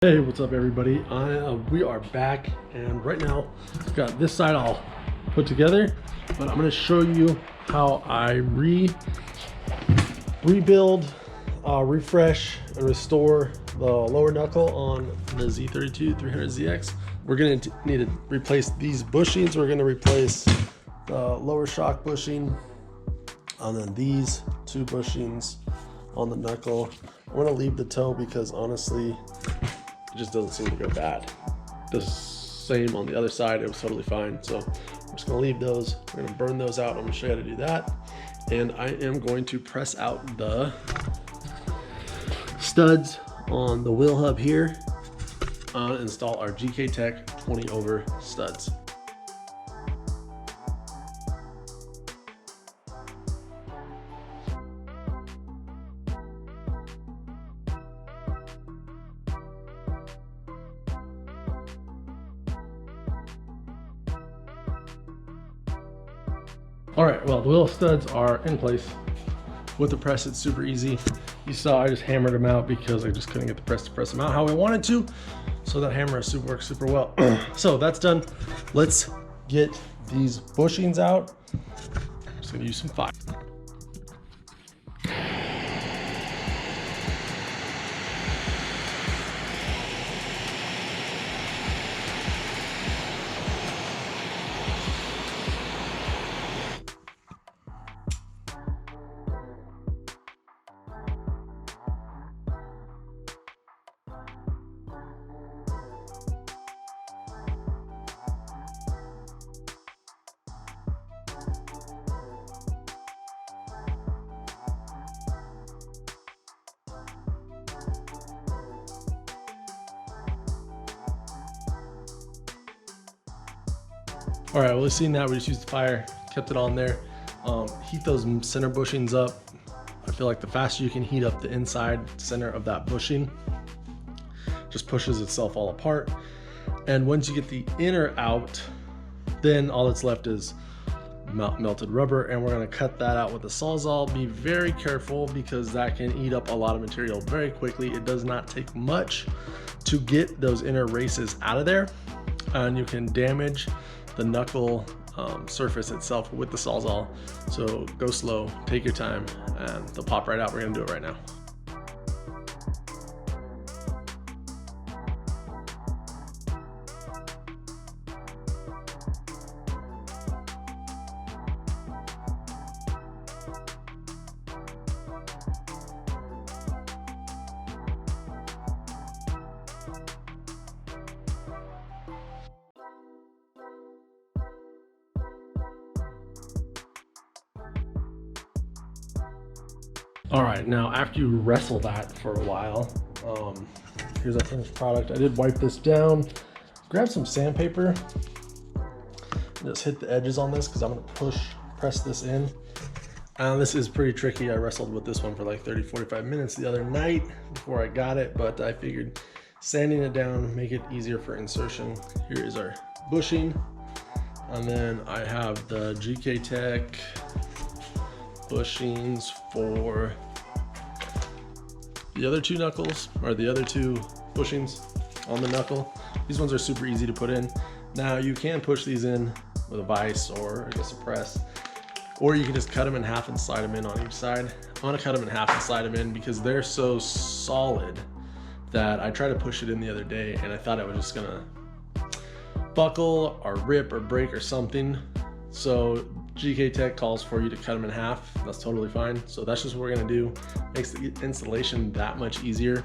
Hey, what's up everybody? We are back, and right now I've got this side all put together, but I'm going to show you how I rebuild, refresh, and restore the lower knuckle on the Z32 300ZX. We're going to need to replace these bushings. We're going to replace the lower shock bushing, and then these two bushings on the knuckle. I'm going to leave the toe because honestly, it just doesn't seem to go bad. The same on the other side, it was totally fine. So I'm just gonna leave those. We're gonna burn those out. I'm gonna show you how to do that. And I am going to press out the studs on the wheel hub here, install our GKTech 20 over studs. All right, well, the wheel studs are in place. With the press, it's super easy. You saw I just hammered them out because I just couldn't get the press to press them out how I wanted to. So that hammer works super well. So that's done. Let's get these bushings out. I'm just gonna use some fire. All right, well, we've seen that. We just used the fire, kept it on there. Heat those center bushings up. I feel like the faster you can heat up the inside center of that bushing, just pushes itself all apart. And once you get the inner out, then all that's left is melted rubber, and we're gonna cut that out with a Sawzall. Be very careful because that can eat up a lot of material very quickly. It does not take much to get those inner races out of there, and you can damage the knuckle surface itself with the Sawzall. So go slow, take your time, and they'll pop right out. We're gonna do it right now. All right, now after you wrestle that for a while, here's our finished product. I did wipe this down, grab some sandpaper, and just hit the edges on this because I'm gonna press this in. This is pretty tricky. I wrestled with this one for like 30-45 minutes the other night before I got it, but I figured sanding it down, make it easier for insertion. Here is our bushing, and then I have the GKTech bushings for the other two knuckles, or the other two bushings on the knuckle. These ones are super easy to put in. Now you can push these in with a vise or I guess a press, or you can just cut them in half and slide them in on each side. I want to cut them in half and slide them in because they're so solid that I tried to push it in the other day and I thought it was just gonna buckle or rip or break or something. So GKTech calls for you to cut them in half. That's totally fine. So that's just what we're gonna do. Makes the installation that much easier.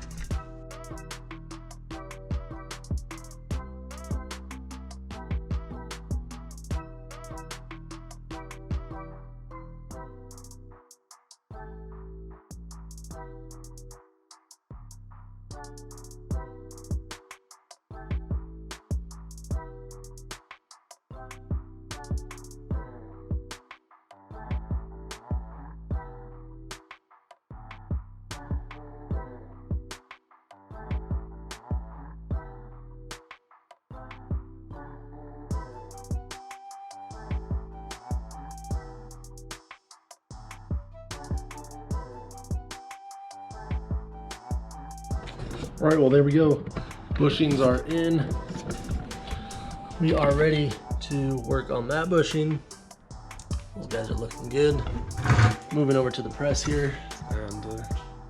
All right, well, there we go. Bushings are in. We are ready to work on that bushing. Those guys are looking good. Moving over to the press here, and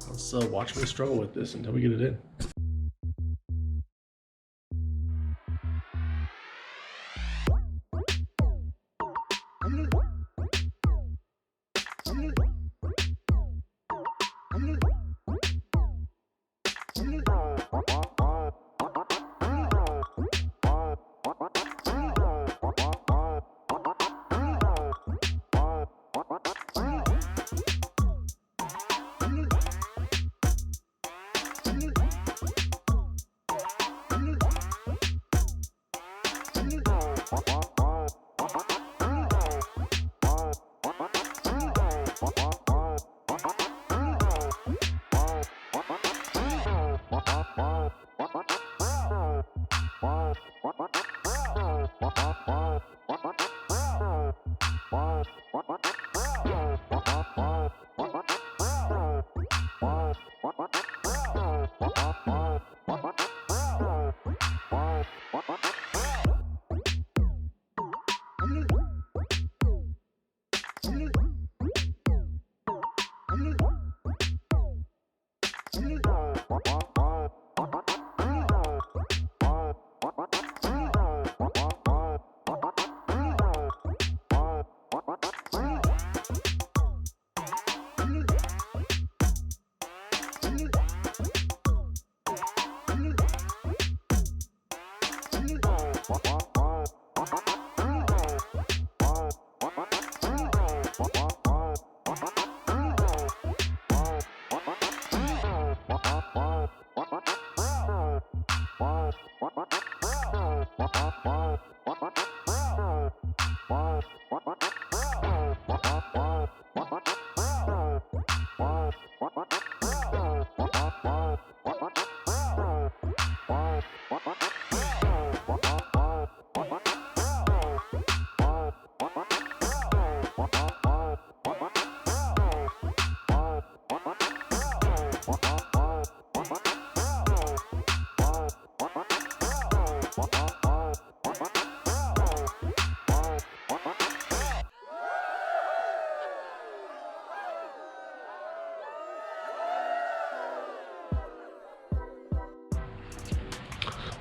let's watch me struggle with this until we get it in.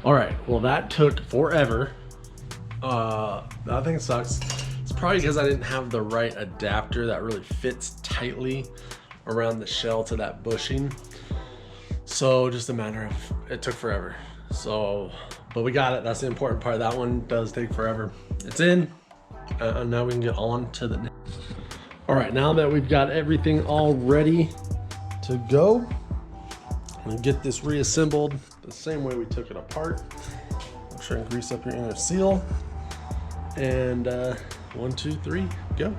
All right, well that took forever. That thing sucks. It's probably because I didn't have the right adapter that really fits tightly around the shell to that bushing. So just a matter of, it took forever. So, but we got it. That's the important part. That one does take forever. It's in, and now we can get on to the next. All right, now that we've got everything all ready to go, I'm gonna get this reassembled the same way we took it apart. Make sure and grease up your inner seal. And 1, 2, 3, go.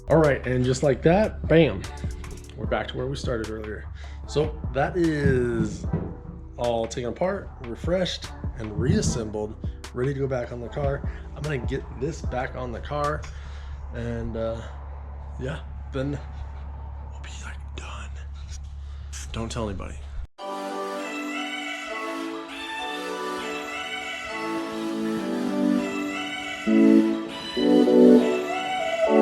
All right, and just like that, bam, we're back to where we started earlier. So that is all taken apart, refreshed, and reassembled, ready to go back on the car. I'm gonna get this back on the car, and yeah, then we'll be like done. Don't tell anybody.